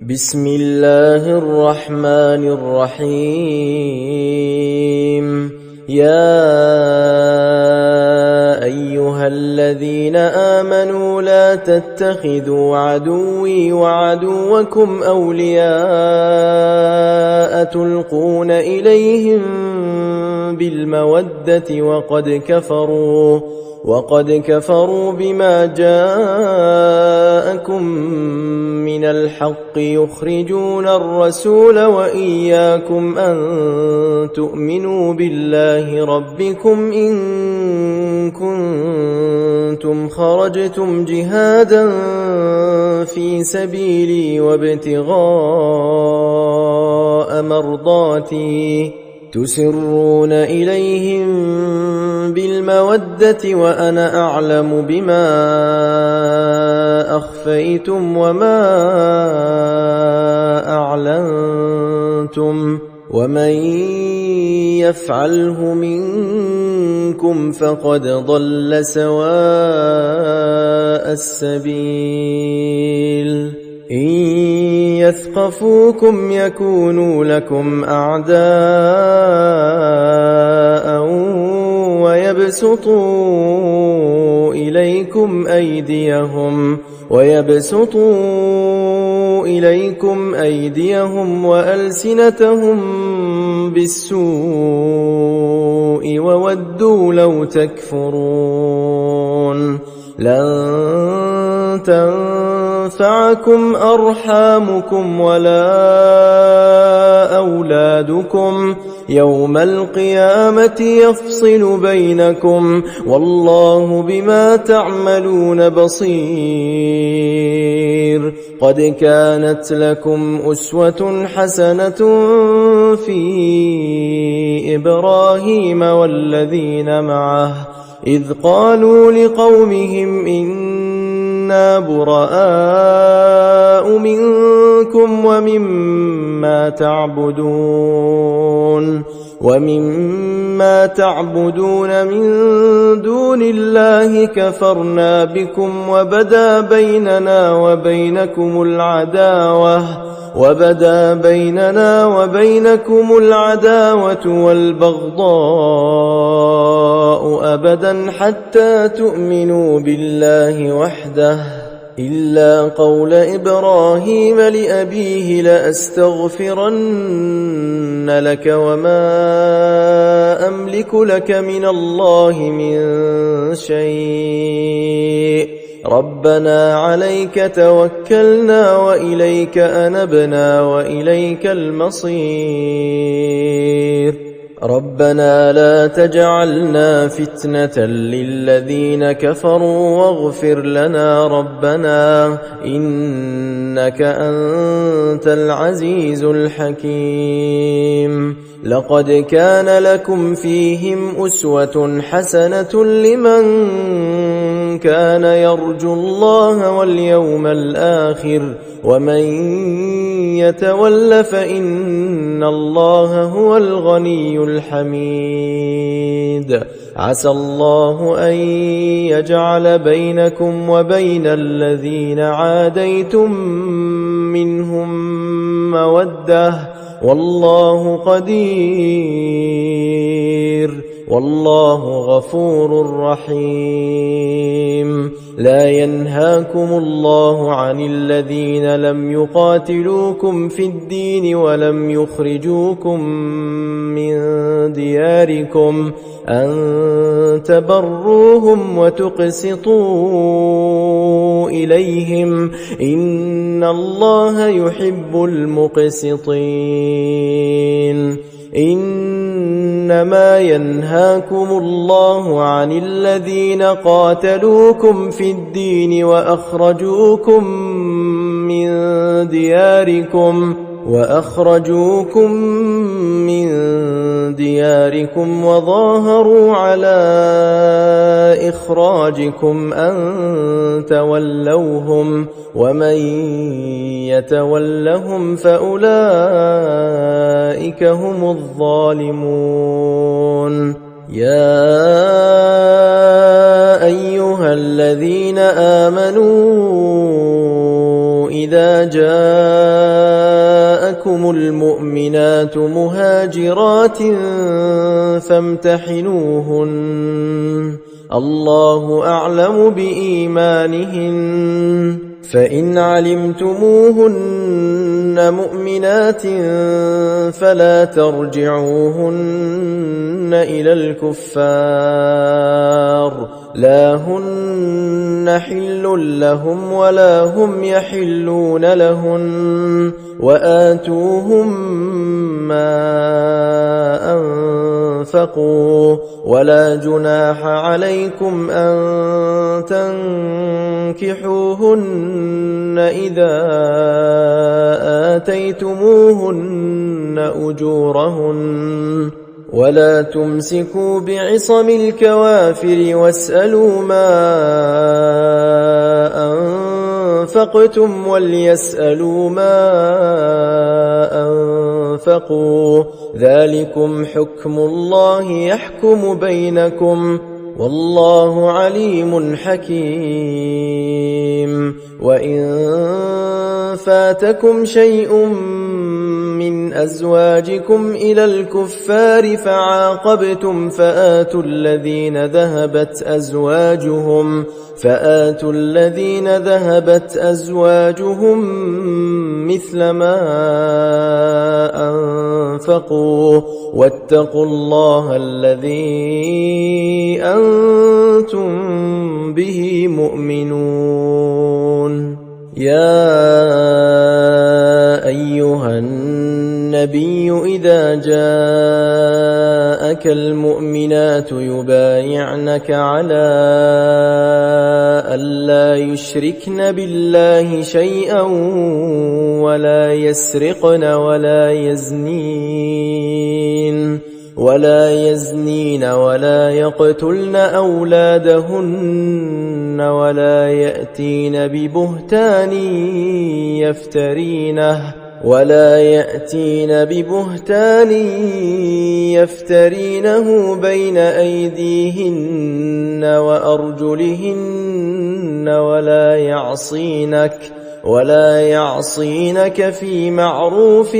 بسم الله الرحمن الرحيم. يا أيها الذين آمنوا لا تتخذوا عدوي وعدوكم أولياء تلقون إليهم بالمودة وقد كفروا بما جاءكم من الحق يخرجون الرسول وإياكم أن تؤمنوا بالله ربكم إن كنتم خرجتم جهادا في سبيلي وابتغاء مرضاتي تسرون إليهم بالمودة وأنا أعلم بما أخفيتم وما أعلنتم ومن يفعله منكم فقد ضل سواء السبيل. إن يثقفوكم يكونوا لكم أعداء ويبسطوا إليكم أيديهم وألسنتهم بالسوء وودوا لو تكفرون. لن تنفعكم أرحامكم ولا أولادكم يوم القيامة يفصل بينكم والله بما تعملون بصير. قد كانت لكم أسوة حسنة في إبراهيم والذين معه إذ قالوا لقومهم إنا براء منكم ومما تعبدون من دون الله كفرنا بكم وبدا بيننا وبينكم العداوة والبغضاء أبدا حتى تؤمنوا بالله وحده إلا قول إبراهيم لأبيه لأستغفرن لك وما أملك لك من الله من شيء ربنا عليك توكلنا وإليك أنبنا وإليك المصير. ربنا لا تجعلنا فتنة للذين كفروا واغفر لنا ربنا إنك أنت العزيز الحكيم. لقد كان لكم فيهم أسوة حسنة لمن كان يرجو الله واليوم الآخر ومن يتول فإن الله هو الغني الحميد. عسى الله أن يجعل بينكم وبين الذين عاديتم منهم مودة والله قدير والله غفور رحيم. لا ينهاكم الله عن الذين لم يقاتلوكم في الدين ولم يخرجوكم من دياركم أن تبروهم وتقسطوا إليهم إن الله يحب المقسطين. إنما ينهاكم الله عن الذين قاتلوكم في الدين وأخرجوكم من دياركم وظاهروا على إخراجكم أن تولوهم ومن يتولهم فأولئك هم الظالمون. يا أيها الذين آمنوا إذا جاءكم المؤمنات مهاجرات فامتحنوهن الله أعلم بإيمانهن فإن علمتموهن مؤمنات فلا ترجعوهن إلى الكفار لا هن حل لهم ولا هم يحلون لهن وآتوهم ما أنفقوا ولا جناح عليكم أن تنكحوهن إذا آتيتموهن أجورهن ولا تمسكوا بعصم الكوافر واسألوا ما أنفقتم وليسألوا ما أنفقوا ذلكم حكم الله يحكم بينكم والله عليم حكيم وإن فاتكم شيء من أزواجكم إلى الكفار فعاقبتم فآتوا الذين ذهبت أزواجهم مثل ما أنفقوا واتقوا الله الذي أنتم به مؤمنون يا أيها النبي إذا جاءك المؤمنات يبايعنك على ألا يشركن بالله شيئا ولا يسرقن ولا يزنين ولا يقتلن أولادهن ولا يأتين ببهتان يفترينه بين أيديهن وأرجلهن ولا يعصينك في معروف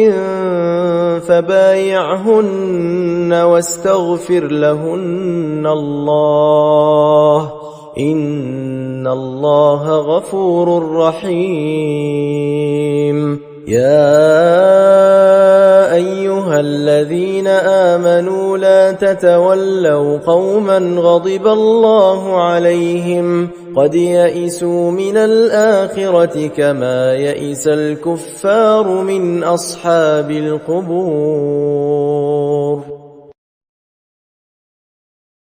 فبايعهن واستغفر لهن الله إن الله غفور رحيم يا أيها الذين آمنوا لا تتولوا قوما غضب الله عليهم قد يئسوا من الآخرة كما يئس الكفار من أصحاب القبور